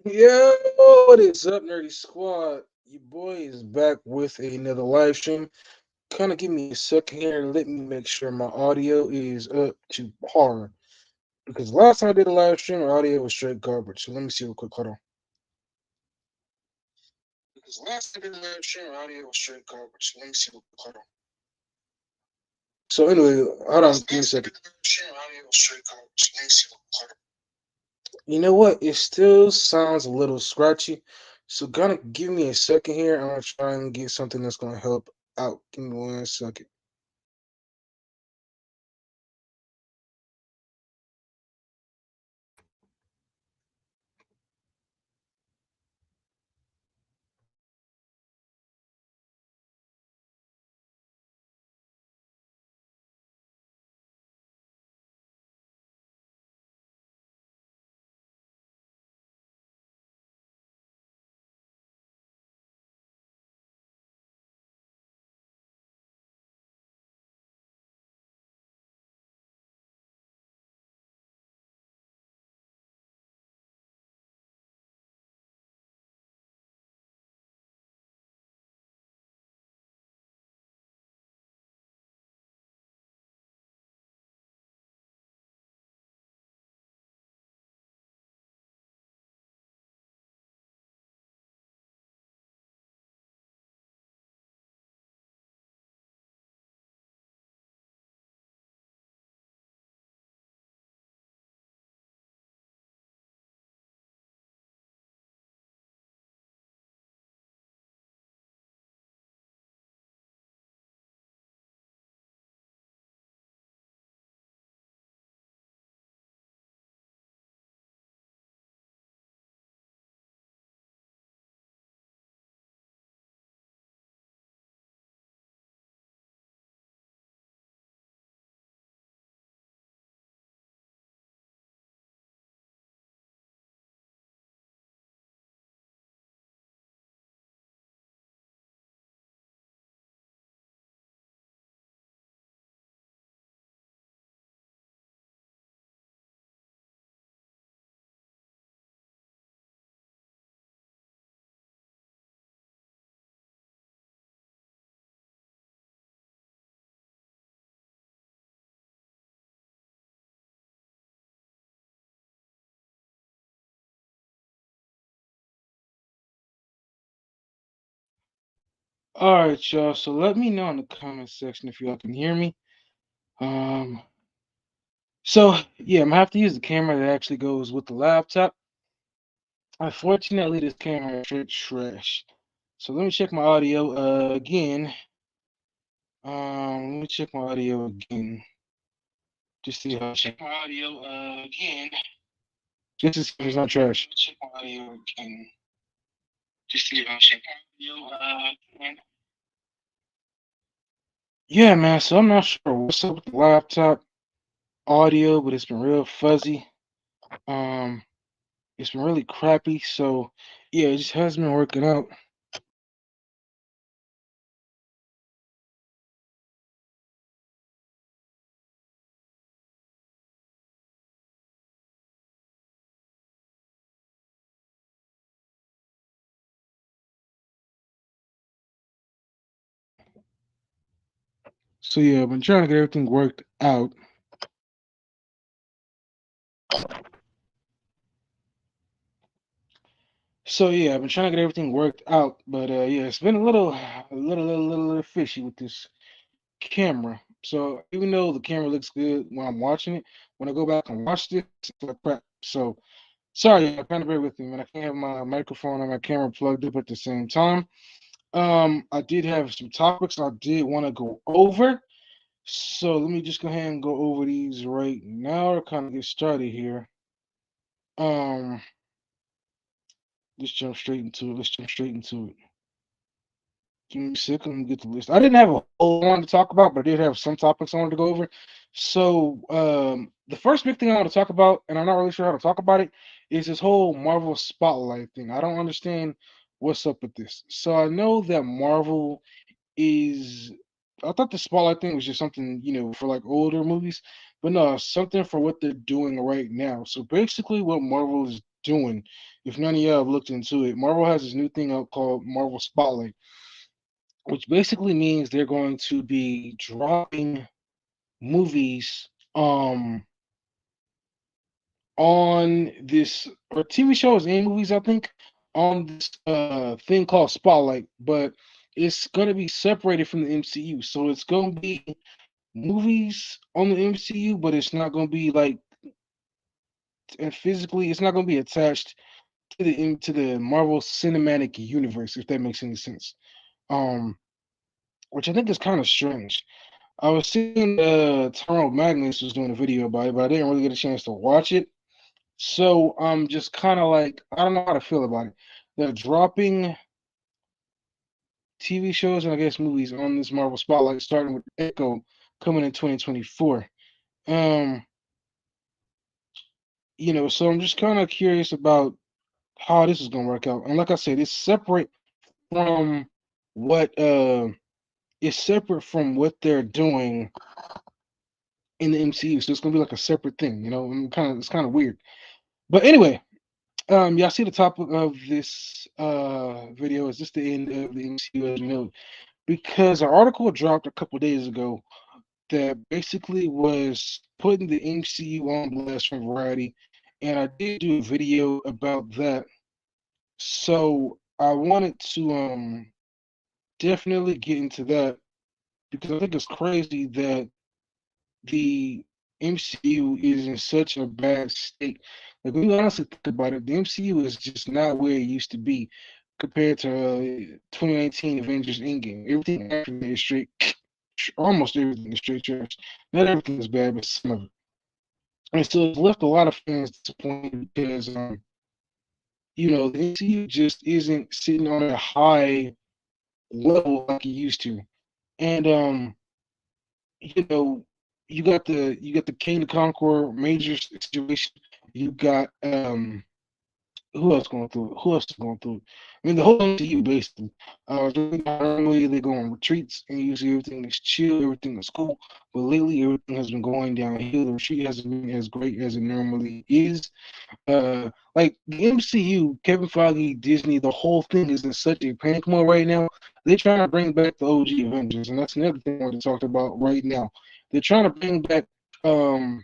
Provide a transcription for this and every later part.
Yo, what is up, Nerdy Squad? Your boy is back with another live stream. Kind of give me a second here and let me make sure my audio is up to par. Because last time I did a live stream, my audio was straight garbage. So let me see real quick. Hold on. Because last time I did a live stream, my audio was straight garbage. So let me see real quick. Hold on. So anyway, hold on. Give me a second. You know what? It still sounds a little scratchy. So gonna give me a second here. I'm gonna try and get something that's gonna help out. Give me 1 second. All right, y'all. So let me know in the comment section if y'all can hear me. Um, so yeah, I'm gonna have to use the camera that actually goes with the laptop. Unfortunately, this camera is straight trash. So let me check my audio again. Let me check my audio again. Just see how check my audio again. Just to see if it's not trash. Check my audio again. Just see if I check my audio again. Yeah, man. So I'm not sure what's up with the laptop audio, but it's been real fuzzy. Um, it's been really crappy. So yeah, it just hasn't been working out. So yeah, I've been trying to get everything worked out. So yeah, I've been trying to get everything worked out, but yeah, it's been a little fishy with this camera. So even though the camera looks good when I'm watching it, when I go back and watch this, it's like crap. So sorry, I kind of bear with me, man. I can't have my microphone and my camera plugged up at the same time. I did have some topics I did want to go over. So let me just go ahead and go over these right now to kind of get started here. Um, let's jump straight into it. Let's jump straight into it. Give me a second. Let me get the list. I didn't have a whole lot to talk about, but I did have some topics I wanted to go over. So, the first big thing I want to talk about, and I'm not really sure how to talk about it, is this whole Marvel Spotlight thing. I don't understand what's up with this. So I know that Marvel is. I thought the Spotlight thing was just something, for like older movies, but no, something for what they're doing right now. So basically, what Marvel is doing. If none of y'all have looked into it, Marvel has this new thing out called Marvel Spotlight, which basically means they're going to be dropping movies on this, or TV shows and movies, I think, on this thing called Spotlight, but it's gonna be separated from the MCU. So it's gonna be movies on the MCU, but it's not gonna be like, and physically, it's not gonna be attached to the Marvel Cinematic Universe, if that makes any sense. Um, which I think is kind of strange. I was seeing Tyrone Magnus was doing a video about it, but I didn't really get a chance to watch it. So I'm just kind of like, I don't know how to feel about it. They're dropping TV shows and I guess movies on this Marvel Spotlight, starting with Echo coming in 2024. Um, so I'm just kind of curious about how this is gonna work out. And like I said, from what it's separate from what they're doing in the MCU. So it's gonna be like a separate thing, and it's kind of weird. But anyway, y'all see the topic of this video. Is this the end of the MCU as we know it? Because an article dropped a couple days ago that basically was putting the MCU on blast from Variety, and I did do a video about that. So I wanted to definitely get into that because I think it's crazy that the MCU is in such a bad state. Like when you honestly think about it, the MCU is just not where it used to be compared to 2019 Avengers Endgame. Everything after that is straight, almost everything is straight trash. Not everything is bad, but some of it. And so it's left a lot of fans disappointed because, the MCU just isn't sitting on a high level like it used to. And you know, you got the King the Conqueror major situation. You got who else going through it? Who else is going through it? I mean, the whole MCU basically. Normally they go on retreats and usually everything is chill, everything is cool. But lately everything has been going downhill. The retreat hasn't been as great as it normally is. Like the MCU, Kevin Feige, Disney, the whole thing is in such a panic mode right now. They're trying to bring back the OG Avengers, and that's another thing I want to talk about right now. They're trying to bring back um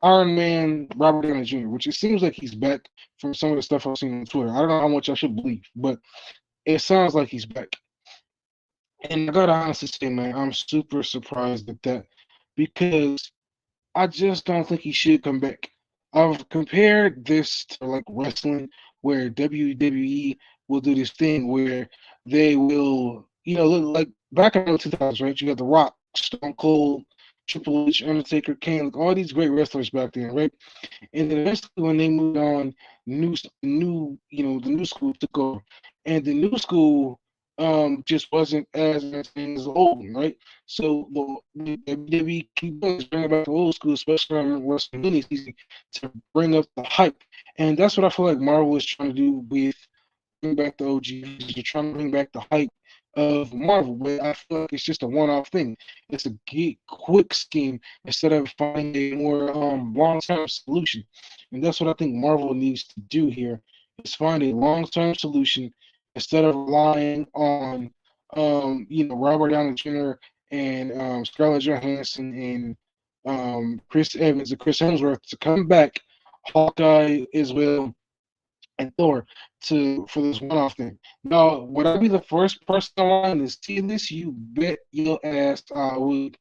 Iron Man, Robert Downey Jr., which it seems like he's back from some of the stuff I've seen on Twitter. I don't know how much I should believe, but it sounds like he's back. And I gotta honestly say, man, I'm super surprised at that because I just don't think he should come back. I've compared this to like wrestling, where WWE will do this thing where they will, look like back in the 2000s, right? You got The Rock, Stone Cold, Triple H, Undertaker, Kane, like all these great wrestlers back then, right? And then eventually, when they moved on, the new school took over, and the new school just wasn't as entertaining as the old one, right? So the WWE keep doing is bringing back the old school, especially on WrestleMania season, to bring up the hype, and that's what I feel like Marvel is trying to do with bring back the OGs. They're trying to bring back the hype of Marvel, but I feel like it's just a one-off thing. It's a get quick scheme instead of finding a more long-term solution. And that's what I think Marvel needs to do here: is find a long-term solution instead of relying on Robert Downey Jr. and Scarlett Johansson and Chris Evans and Chris Hemsworth to come back, Hawkeye as well, and Thor for this one-off thing. Now, would I be the first person online to see this? You bet your ass I would.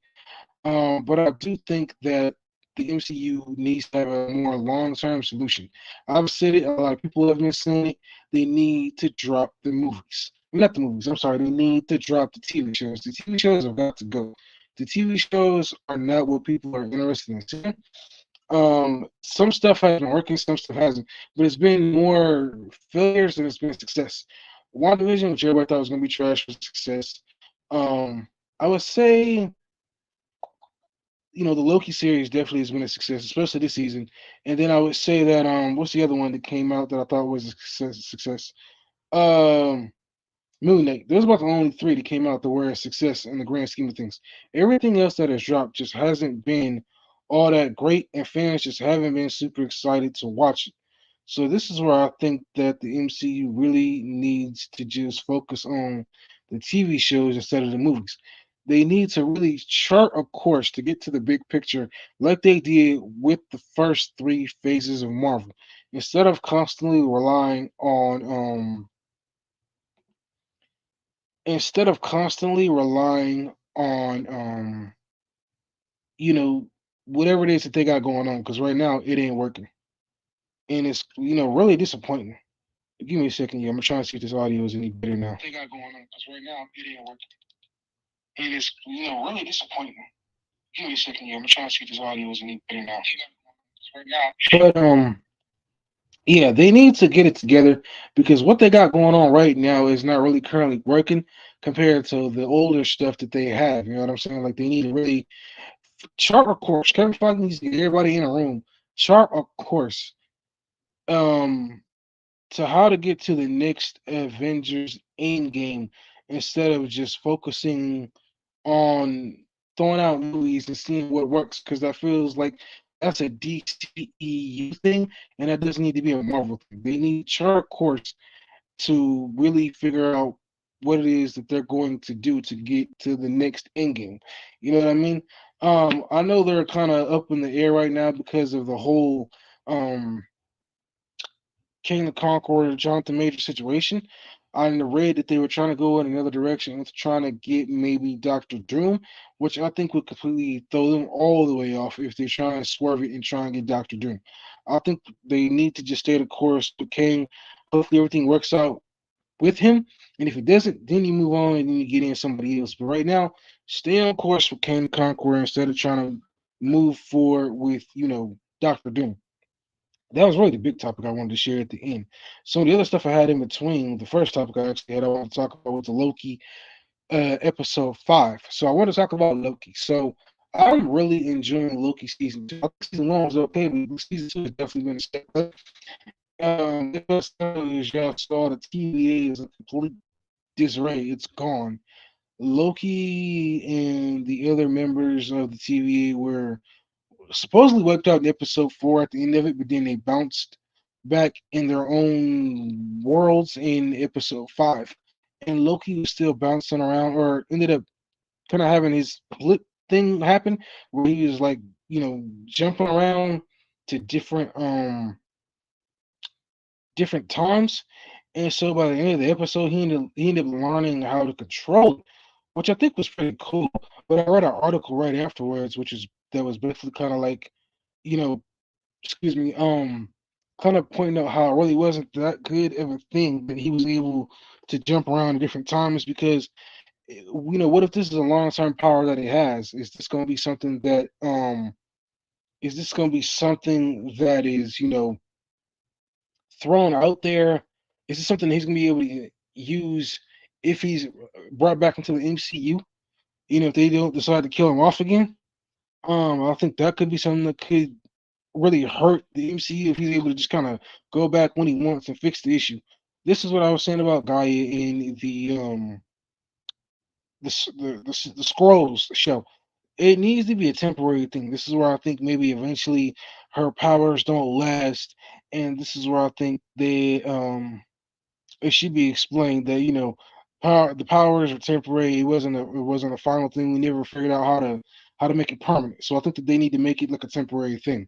But I do think that the MCU needs to have a more long-term solution. I've said it. A lot of people have been saying it. They need to drop the movies. Not the movies. I'm sorry. They need to drop the TV shows. The TV shows have got to go. The TV shows are not what people are interested in seeing. Some stuff has been working, some stuff hasn't, but it's been more failures than it's been success. WandaVision, which everybody thought was gonna be trash, was a success. I would say, the Loki series definitely has been a success, especially this season. And then I would say that what's the other one that came out that I thought was a success? Um, Moon Knight. Those are about the only three that came out that were a success in the grand scheme of things. Everything else that has dropped just hasn't been all that great, and fans just haven't been super excited to watch it. So this is where I think that the MCU really needs to just focus on the TV shows instead of the movies. They need to really chart a course to get to the big picture like they did with the first three phases of Marvel. Instead of constantly relying on you know, whatever it is that they got going on, because right now it ain't working. And it's really disappointing. Give me a second, yeah. I'm trying to see if this audio is any better now. They got going on because right now it ain't working, and it's really disappointing. Give me a second, yeah. I'm trying to see if this audio is any better now. Right now, but yeah, they need to get it together because what they got going on right now is not really currently working compared to the older stuff that they have. You know what I'm saying? Like they need to really chart a course. Kevin Feige needs to get everybody in a room, chart a course. Um, to how to get to the next Avengers Endgame instead of just focusing on throwing out movies and seeing what works because that feels like that's a DCEU thing and that doesn't need to be a Marvel thing. They need to chart a course to really figure out what it is that they're going to do to get to the next Endgame. You know what I mean? I know they're kind of up in the air right now because of the whole um King the Conqueror, Jonathan Major situation. I read that they were trying to go in another direction with trying to get maybe Doctor Doom, which I think would completely throw them all the way off if they're trying to swerve it and try and get Doctor Doom. I think they need to just stay the course with King. Hopefully everything works out with him. And if it doesn't, then you move on and then you get in somebody else. But right now, stay on course with King the Conqueror instead of trying to move forward with, Doctor Doom. That was really the big topic I wanted to share at the end. So the other stuff I had in between, the first topic I actually had I wanted to talk about was the Loki episode 5. So I want to talk about Loki. So I'm really enjoying Loki season 2. I think season 1 was okay, but season 2 has definitely been a step up. As y'all saw, the TVA is a complete disarray. It's gone. Loki and the other members of the TVA were supposedly wiped out in episode 4 at the end of it, but then they bounced back in their own worlds in episode 5. And Loki was still bouncing around, or ended up kind of having his flip thing happen, where he was like, jumping around to different times. And so by the end of the episode, he ended up learning how to control it, which I think was pretty cool. But I read an article right afterwards, that was basically kind of like, you know, excuse me, kind of pointing out how it really wasn't that good of a thing that he was able to jump around at different times because what if this is a long term power that he has? Is this going to be something that is thrown out there? Is this something he's going to be able to use if he's brought back into the MCU? If they don't decide to kill him off again, I think that could be something that could really hurt the MCU if he's able to just kind of go back when he wants and fix the issue. This is what I was saying about Gaia in the Scrolls show. It needs to be a temporary thing. This is where I think maybe eventually her powers don't last, and this is where I think it should be explained that the powers are temporary. It wasn't a final thing. We never figured out how to make it permanent. So I think that they need to make it like a temporary thing.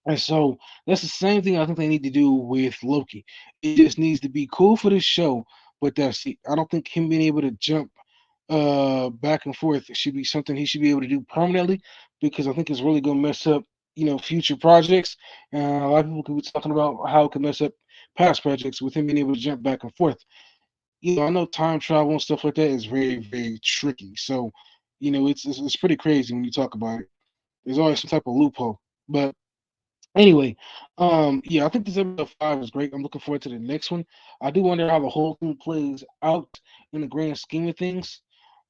And so that's the same thing I think they need to do with Loki. It just needs to be cool for this show, but that's it. I don't think him being able to jump back and forth should be something he should be able to do permanently because I think it's really gonna mess up, future projects. A lot of people could be talking about how it could mess up past projects with him being able to jump back and forth. I know time travel and stuff like that is very, very tricky. So, it's pretty crazy when you talk about it. There's always some type of loophole. But anyway, yeah, I think this episode 5 is great. I'm looking forward to the next one. I do wonder how the whole thing plays out in the grand scheme of things,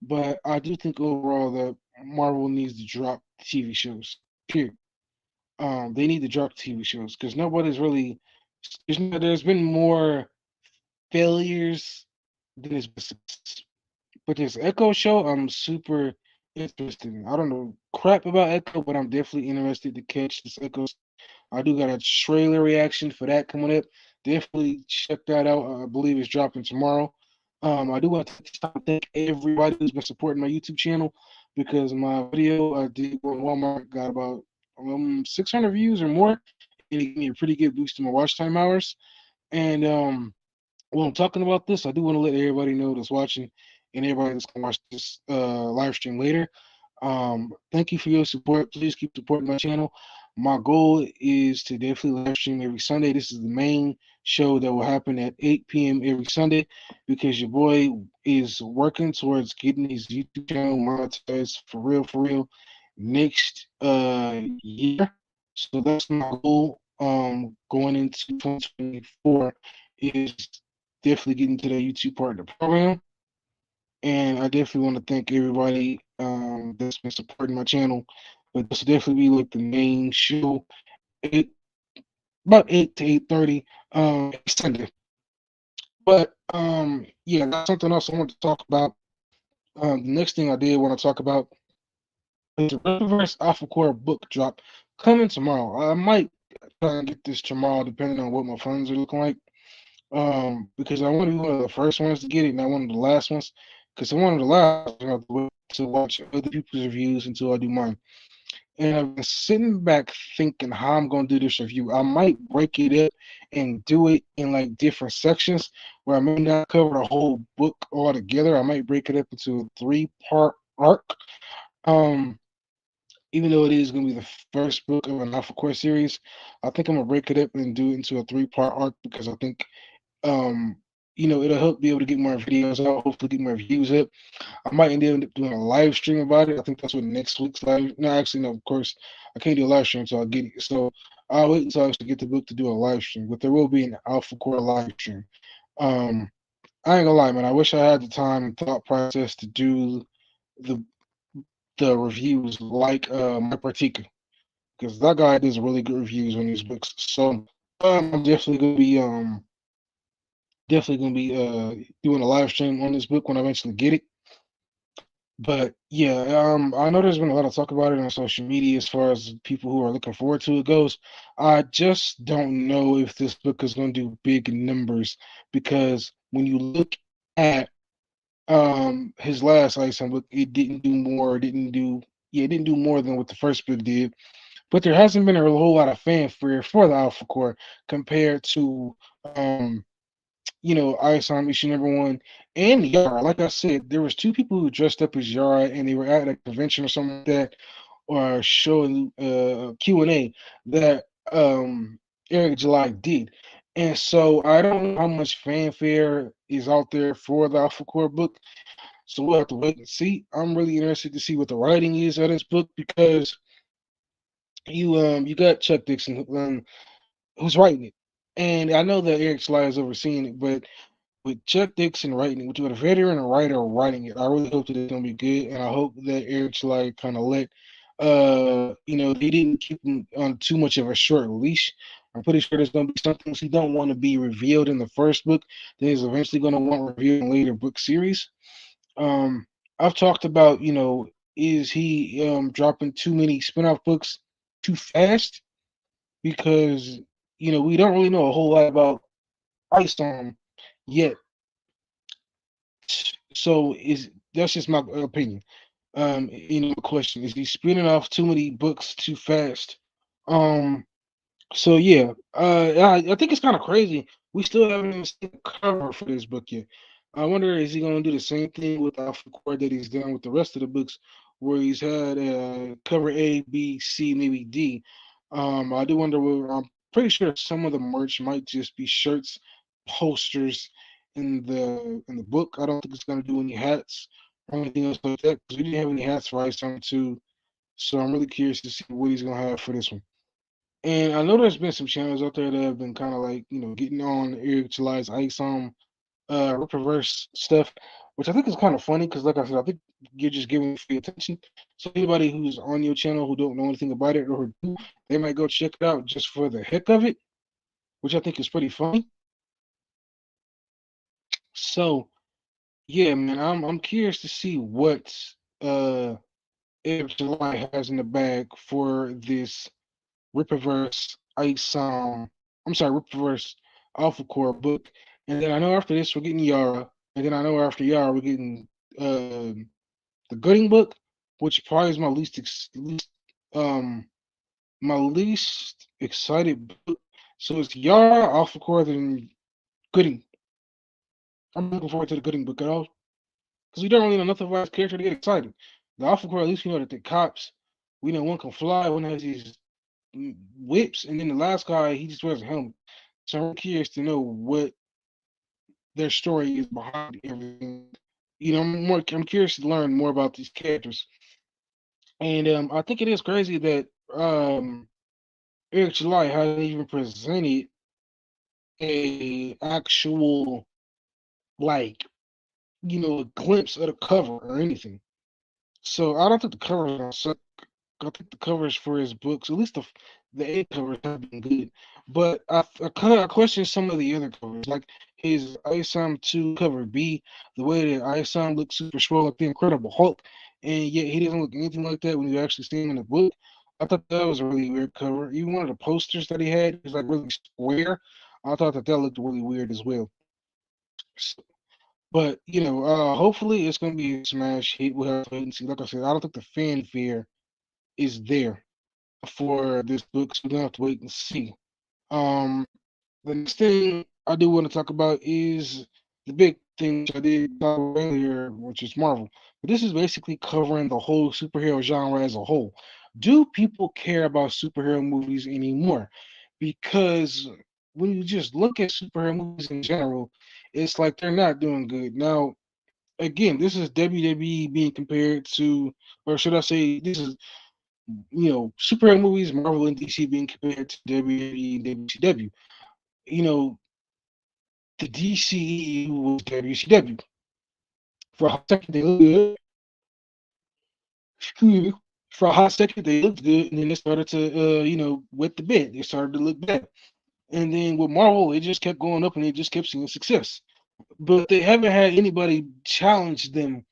but I do think overall that Marvel needs to drop TV shows. Period. They need to drop TV shows because nobody's really. There's been more failures than there's been success. But this Echo show, I'm super interested in. I don't know crap about Echo, but I'm definitely interested to catch this Echo. I do got a trailer reaction for that coming up. Definitely check that out. I believe it's dropping tomorrow. I do want to take this time to thank everybody who's been supporting my YouTube channel because my video I did on Walmart got about 600 views or more, and it gave me a pretty good boost in my watch time hours. And Well, I'm talking about this. I do want to let everybody know that's watching and everybody that's gonna watch this live stream later. Thank you for your support. Please keep supporting my channel. My goal is to definitely live stream every Sunday. This is the main show that will happen at 8 p.m. every Sunday because your boy is working towards getting his YouTube channel monetized for real next year. So that's my goal going into 2024 is definitely getting to the YouTube part of the program. And I definitely want to thank everybody that's been supporting my channel. But this will definitely be like the main show, eight about 8 to 8:30 Sunday. But yeah, that's something else I want to talk about. The next thing I did want to talk about is the Reverse Alpha Core book drop coming tomorrow. I might try and get this tomorrow, depending on what my funds are looking like. Because I want to be one of the first ones to get it, not one of the last ones. Because I'm one of the last ones, I have to wait to watch other people's reviews until I do mine. And I've been sitting back thinking how I'm gonna do this review. I might break it up and do it in like different sections where I may not cover the whole book all together. I might break it up into a three-part arc. Um, Even though it is gonna be the first book of an Alpha Core series, I think I'm gonna break it up and do it into a three-part arc because I think um, it'll help be able to get more videos out, hopefully get more views up. I might end up doing a live stream about it. I think that's what next week's live. No, actually, no. Of course, I can't do a live stream until I get it. So I'll wait until I actually get the book to do a live stream. But there will be an Alpha Core live stream. Um, I ain't gonna lie, man. I wish I had the time and thought process to do the the reviews like my Partika because that guy does really good reviews on these books. So I'm definitely gonna be doing a live stream on this book when I eventually get it. But yeah, I know there's been a lot of talk about it on social media as far as people who are looking forward to it goes. I just don't know if this book is going to do big numbers because when you look at his last Iceland book, it didn't do more, didn't do yeah, it didn't do more than what the first book did. But there hasn't been a whole lot of fanfare for the Alpha Core compared to um Ice on issue number 1 and Yara. Like I said, there was two people who dressed up as Yara and they were at a convention or something like that, or showing Q&A that Eric July did. And so I don't know how much fanfare is out there for the Alpha Core book. So we'll have to wait and see. I'm really interested to see what the writing is of this book because you got Chuck Dixon who's writing it. And I know that Eric July is overseeing it, but with Chuck Dixon writing it, with a veteran writer writing it, I really hope that it's gonna be good, and I hope that Eric's like kind of let, they didn't keep him on too much of a short leash. I'm pretty sure there's gonna be some things he don't want to be revealed in the first book that he's eventually gonna want revealed in later book series. Um, I've talked about, is he dropping too many spin-off books too fast? Because we don't really know a whole lot about Ice Storm yet. So is that's just my opinion. Question is he spinning off too many books too fast? Um, so yeah, I think it's kind of crazy. We still haven't even seen the cover for this book yet. I wonder is he gonna do the same thing with Alpha Core that he's done with the rest of the books, where he's had cover A, B, C, maybe D. I do wonder. I'm pretty sure some of the merch might just be shirts, posters in the book. I don't think it's gonna do any hats or anything else like that because we didn't have any hats for Ice on 2. So I'm really curious to see what he's gonna have for this one. And I know there's been some channels out there that have been kind of like, getting on Eric July's Ice reverse stuff, which I think is kind of funny because, like I said, I think you're just giving free attention. So anybody who's on your channel who don't know anything about it or who do, they might go check it out just for the heck of it, which I think is pretty funny. So yeah, man, I'm curious to see what uh Eric July has in the bag for this Rippaverse Ice I'm sorry, Rip Reverse Alpha Core book. And then I know after this we're getting Yara. And then I know after Yara we're getting the Gooding book, which probably is um my least excited book. So it's Yara, Alpha Core, then Gooding. I'm looking forward to the Gooding book at all. Because we don't really know nothing about his character to get excited. The Alpha Core, at least we know that the cops, we know one can fly, one has these whips, and then the last guy, he just wears a helmet. So I'm curious to know what their story is behind everything. I'm curious to learn more about these characters. And I think it is crazy that Eric July hasn't even presented a actual like a glimpse of the cover or anything. So I don't think the cover is gonna suck. I think the covers for his books, at least the A covers have been good. But I kind of question some of the other covers, like his ISOM 2 cover B, the way that ISOM looks super swell like the Incredible Hulk, and yet he doesn't look anything like that when you actually see him in the book. I thought that was a really weird cover. Even one of the posters that he had was like really square. I thought that looked really weird as well. S- But hopefully it's gonna be a smash hit. We'll have to wait and see. Like I said, I don't think the fanfare is there for this book, so we're gonna have to wait and see. Um, the next thing I do want to talk about is the big thing which I did talk about earlier, which is Marvel. But this is basically covering the whole superhero genre as a whole. Do people care about superhero movies anymore? Because when you just look at superhero movies in general, it's like they're not doing good. Now, again, this is WWE being compared to, or should I say, this is superhero movies, Marvel and DC being compared to WWE and WCW. You know, the DCEU was WCW. For a hot second, they looked good. Excuse me. For a hot second, they looked good, and then they started to, wet the bed. They started to look bad. And then with Marvel, it just kept going up, and they just kept seeing success. But they haven't had anybody challenge them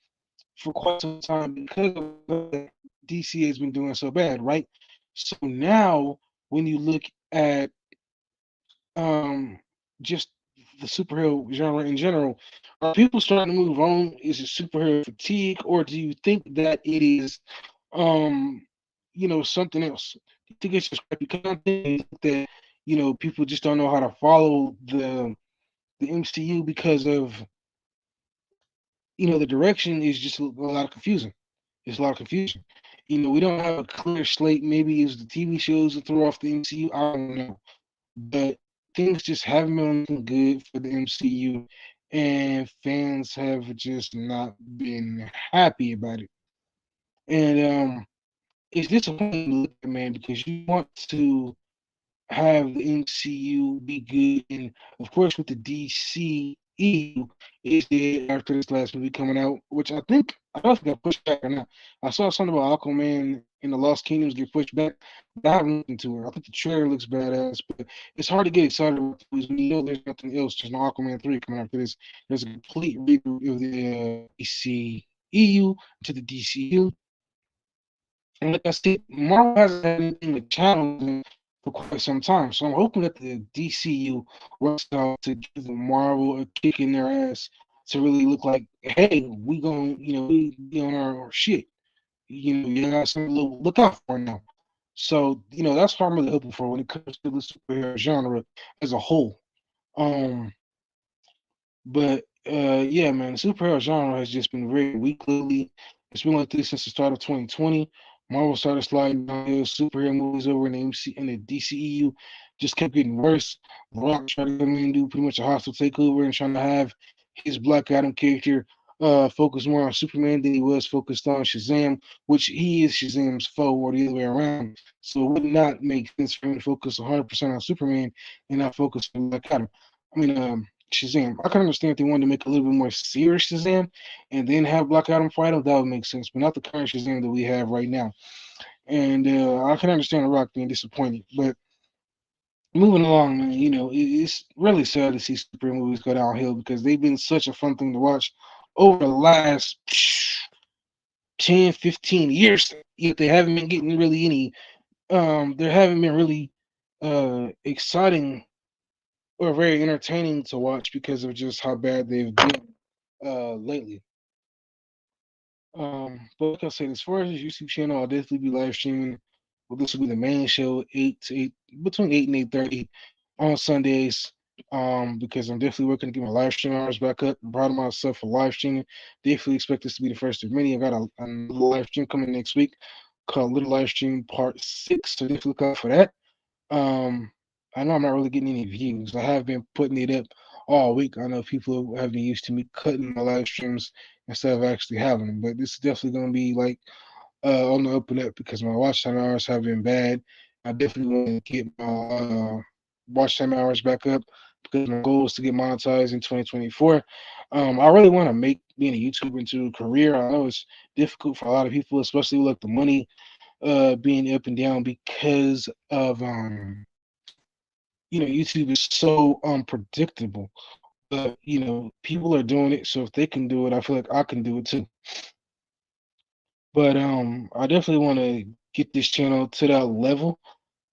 for quite some time because of that DC has been doing so bad, right? So now, when you look at um just the superhero genre in general, are people starting to move on? Is it superhero fatigue, or do you think that it is um something else? Do you think it's just crappy content? Do you think that people just don't know how to follow the MCU because of the direction is just a lot of confusion. It's a lot of confusion. We don't have a clear slate. Maybe it's the TV shows that throw off the MCU. I don't know, but things just haven't been looking good for the MCU, and fans have just not been happy about it. And it's disappointing to look at, man, because you want to have the MCU be good, and of course with the DCEU is dead after this last movie coming out, which I don't think got pushed back or not. I saw something about Aquaman in the Lost Kingdoms get pushed back, but I haven't listened to it. I think the trailer looks badass, but it's hard to get excited about movies when you know there's nothing else. There's no Aquaman 3 coming after this. There's a complete reboot of the DCEU to the DCU. And like I said, Marvel hasn't had anything to challenge them for quite some time. So I'm hoping that the DCU works out to give the Marvel a kick in their ass to really look like, hey, we gonna, we be on our shit. You got something to look out for now. So, that's what I'm really hoping for when it comes to the superhero genre as a whole. Um, but yeah, man, the superhero genre has just been very weak lately. It's been like this since the start of 2020. Marvel started sliding downhill. Superhero movies over in the MC and the DCEU just kept getting worse. The Rock tried to come in and do pretty much a hostile takeover and trying to have his Black Adam character focus more on Superman than he was focused on Shazam, which he is Shazam's foe or the other way around. So it would not make sense for him to focus 100% on Superman and not focus on Black Adam. I mean, Shazam. I can understand if they wanted to make a little bit more serious Shazam and then have Black Adam fight him, that would make sense, but not the current Shazam that we have right now. And I can understand The Rock being disappointed. But moving along, man, it's really sad to see superhero movies go downhill because they've been such a fun thing to watch over the last 10, 15 years. Yet they haven't been getting really any, there haven't been really exciting or very entertaining to watch because of just how bad they've been lately. But like I said, as far as this YouTube channel, I'll definitely be live streaming. Well, this will be the main show, 8 to 8, between 8 and 8:30 on Sundays. Because I'm definitely working to get my live stream hours back up. I'm proud of myself for live streaming. Definitely expect this to be the first of many. I got another live stream coming next week called Little Live Stream Part 6. So definitely look out for that. Um, I know I'm not really getting any views. I have been putting it up all week. I know people have been used to me cutting my live streams instead of actually having them, but this is definitely going to be like on the up and up because my watch time hours have been bad. I definitely want to get my watch time hours back up because my goal is to get monetized in 2024. I really want to make being a YouTuber into a career. I know it's difficult for a lot of people, especially with like the money being up and down because of YouTube is so unpredictable. But people are doing it, so if they can do it, I feel like I can do it too. But I definitely want to get this channel to that level.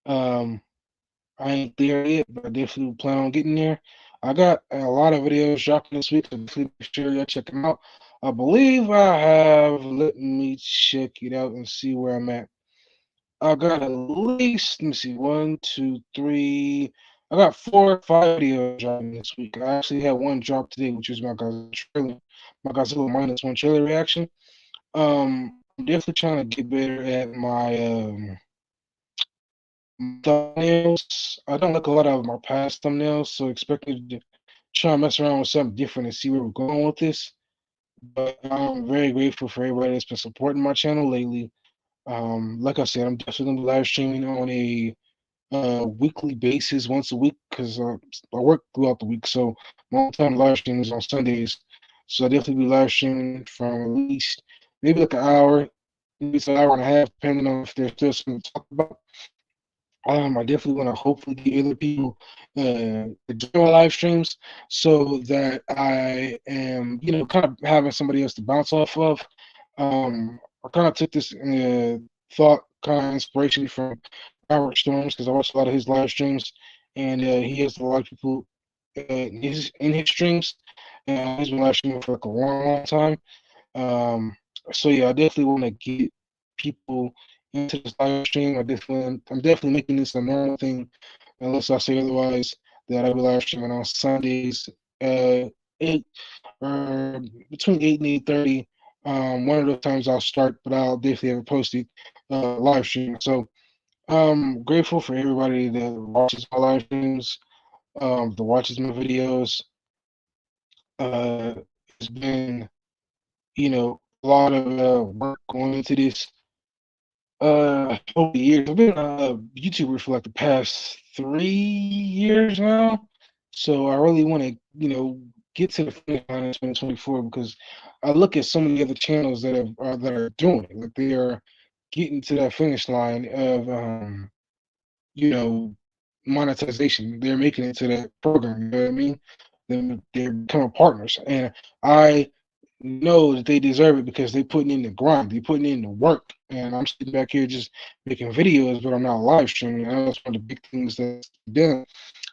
Um, I ain't there yet, but I definitely plan on getting there. I got a lot of videos dropping this week, so definitely make sure y'all check them out. I believe I have. Let me check it out and see where I'm at. I got at least, let me see, one, two, three. I got 4 or 5 videos dropping this week. I actually had one drop today, which was my Godzilla minus one trailer reaction. I'm definitely trying to get better at my thumbnails. I don't like a lot of my past thumbnails, so expect me to try and mess around with something different and see where we're going with this. But I'm very grateful for everybody that's been supporting my channel lately. Like I said, I'm definitely gonna be live streaming on a weekly basis, once a week, because I work throughout the week. So my only time live stream is on Sundays. So I definitely be live streaming from at least maybe like an hour, maybe it's an hour and a half, depending on if there's still something to talk about. I definitely want to hopefully get other people to join my live streams so that I am, kind of having somebody else to bounce off of. I kind of took this thought, kind of inspiration from Howard Storms because I watch a lot of his live streams, and he has a lot of people in his streams, and he's been live streaming for like a long, long time. Um, so yeah, I definitely want to get people into this live stream. I'm definitely making this a normal thing, unless I say otherwise. That I'll be live streaming on Sundays, 8 or between 8 and 8:30. One of those times I'll start, but I'll definitely have it posted live stream. So I'm grateful for everybody that watches my live streams, that watches my videos. It's been, a lot of work going into this over the years. I've been a YouTuber for like the past 3 years now. So I really want to, get to the finish line in 2024 because I look at so many other channels that are doing it. Like they are getting to that finish line of you know, monetization. They're making it to that program. You know what I mean? They're becoming partners, and I know that they deserve it because they putting in the grind, they putting in the work. And I'm sitting back here just making videos, but I'm not live streaming. I know that's one of the big things that's done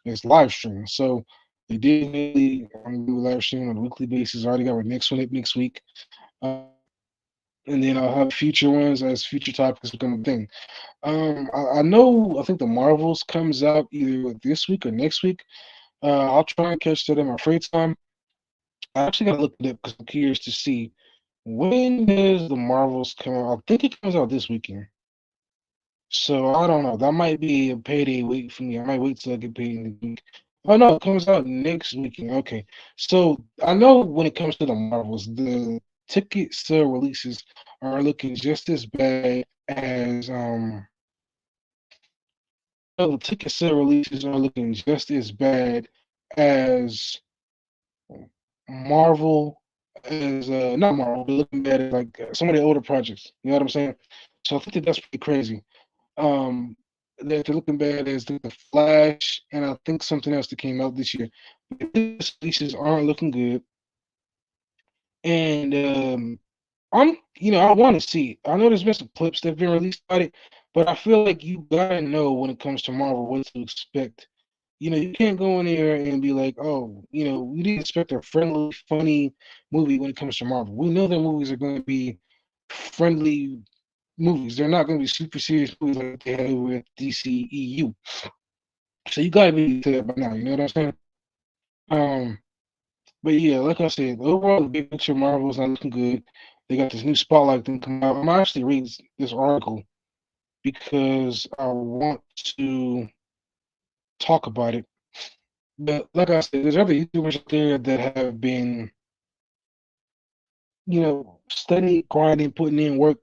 is live streaming. So they did really, I'm gonna do live streaming on a weekly basis. I already got my next one up next week. Uh, and then I'll have future ones as future topics become a thing. I know. I think the Marvels comes out either this week or next week. I'll try and catch that in my free time. I actually gotta look it up because I'm curious to see when does the Marvels come out. I think it comes out this weekend. So I don't know. That might be a payday week for me. I might wait till I get paid in the week. Oh no, it comes out next weekend. Okay. So I know when it comes to the Marvels, the ticket sale releases are looking just as bad as the ticket sale releases are looking just as bad as Marvel, as not Marvel, but looking bad as like some of the older projects. You know what I'm saying? So I think that's pretty crazy. Um, they're looking bad as the Flash, and I think something else that came out this year. The releases aren't looking good, and I want to see it. I know there's been some clips that have been released about it, But I feel like you gotta know when it comes to Marvel what to expect. You can't go in there and be like, oh, we didn't expect a friendly, funny movie when it comes to Marvel. We know their movies are going to be friendly movies. They're not going to be super serious movies like they had with DCEU. So you got to be to that by now. You know what I'm saying? Um, but yeah, like I said, overall, the big picture of Marvel is not looking good. They got this new Spotlight thing coming out. I'm actually reading this article because I want to talk about it. But like I said, there's other YouTubers out there that have been, steady grinding, putting in work,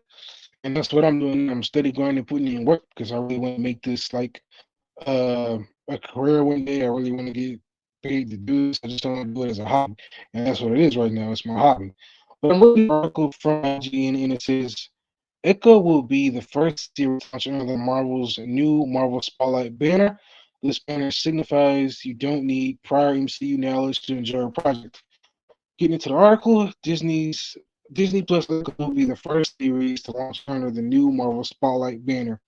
and that's what I'm doing. I'm steady grinding, putting in work because I really want to make this like uh, a career one day. I really want to get paid to do this. I just don't want to do it as a hobby, and that's what it is right now. It's my hobby. But I'm reading an article from IGN, and it says Echo will be the first series launched under the Marvel's new Marvel Spotlight banner. This banner signifies you don't need prior MCU knowledge to enjoy a project. Getting into the article, Disney Plus Echo will be the first series to launch under the new Marvel Spotlight banner.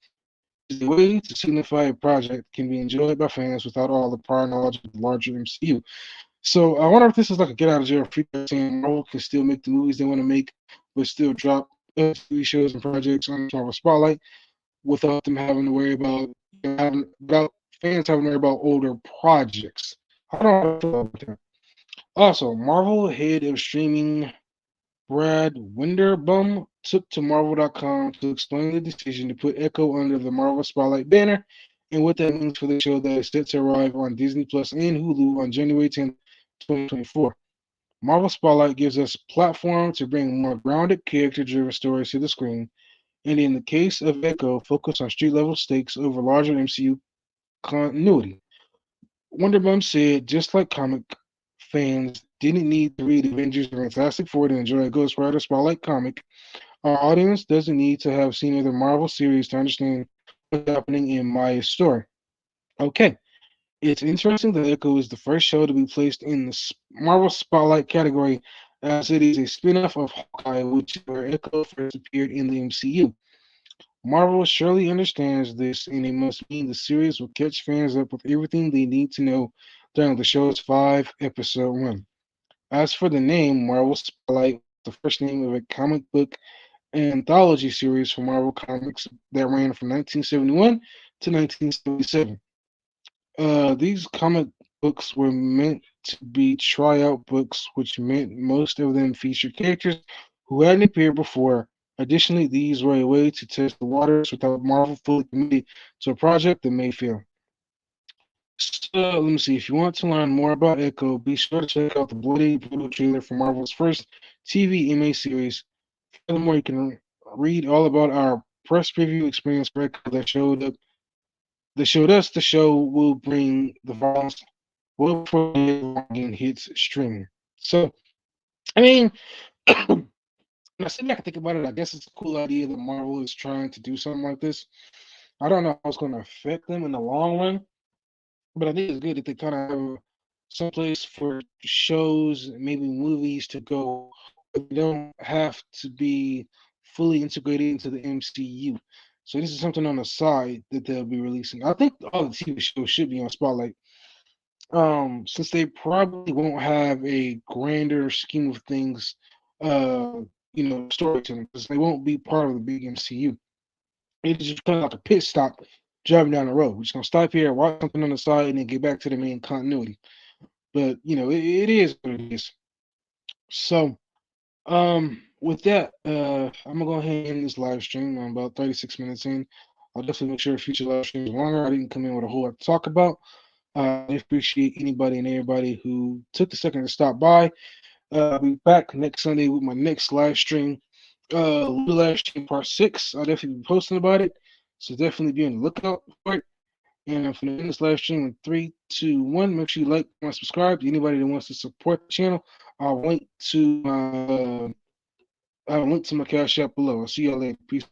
It is a way to signify a project can be enjoyed by fans without all the prior knowledge of the larger MCU. So I wonder if this is like a get out of jail free card saying Marvel can still make the movies they want to make, but still drop TV shows and projects on Marvel Spotlight without them having to worry about having about fans having to worry about older projects. I don't know how I feel about that. Also, Marvel head of streaming Brad Winterbum took to Marvel.com to explain the decision to put Echo under the Marvel Spotlight banner and what that means for the show that is set to arrive on Disney Plus and Hulu on January 10th, 2024. Marvel Spotlight gives us a platform to bring more grounded, character-driven stories to the screen, and in the case of Echo, focus on street-level stakes over larger MCU continuity. Wonderbum said, just like comic fans didn't need to read Avengers or Fantastic Four to enjoy a Ghost Rider Spotlight comic, our audience doesn't need to have seen other Marvel series to understand what's happening in my story. Okay, it's interesting that Echo is the first show to be placed in the Marvel Spotlight category, as it is a spin-off of Hawkeye, which is where Echo first appeared in the MCU. Marvel surely understands this, and it must mean the series will catch fans up with everything they need to know during the show's five-episode run. As for the name, Marvel Spotlight was the first name of a comic book anthology series for Marvel Comics that ran from 1971 to 1977. These comic books were meant to be tryout books, which meant most of them featured characters who hadn't appeared before. Additionally, these were a way to test the waters without Marvel fully committed to a project that may fail. So, let me see. If you want to learn more about Echo, be sure to check out the bloody brutal trailer for Marvel's first TV MA series. Furthermore, you can read all about our press preview experience for Echo that showed us the show will bring the violence well before it hits streaming. So, I mean, when I sit back and think about it, I guess it's a cool idea that Marvel is trying to do something like this. I don't know how it's going to affect them in the long run, but I think it's good that they kind of have some place for shows, maybe movies to go, but they don't have to be fully integrated into the MCU. So this is something on the side that they'll be releasing. I think all the TV shows should be on Spotlight. Since they probably won't have a grander scheme of things, storytelling, because they won't be part of the big MCU. It's just kind of like a pit stop driving down the road. We're just gonna stop here, watch something on the side, and then get back to the main continuity. But it is what it is. So, with that, I'm gonna go ahead and end this live stream. I'm about 36 minutes in. I'll definitely make sure future live streams are longer. I didn't come in with a whole lot to talk about. I appreciate anybody and everybody who took the second to stop by. I'll be back next Sunday with my next live stream. Live stream part 6. I'll definitely be posting about it. So definitely be on the lookout for it. And I'm going to end this live stream in 3, 2, 1. Make sure you like and subscribe. Anybody that wants to support the channel, I'll link to my I'll link to my cash app below. I'll see y'all later. Peace.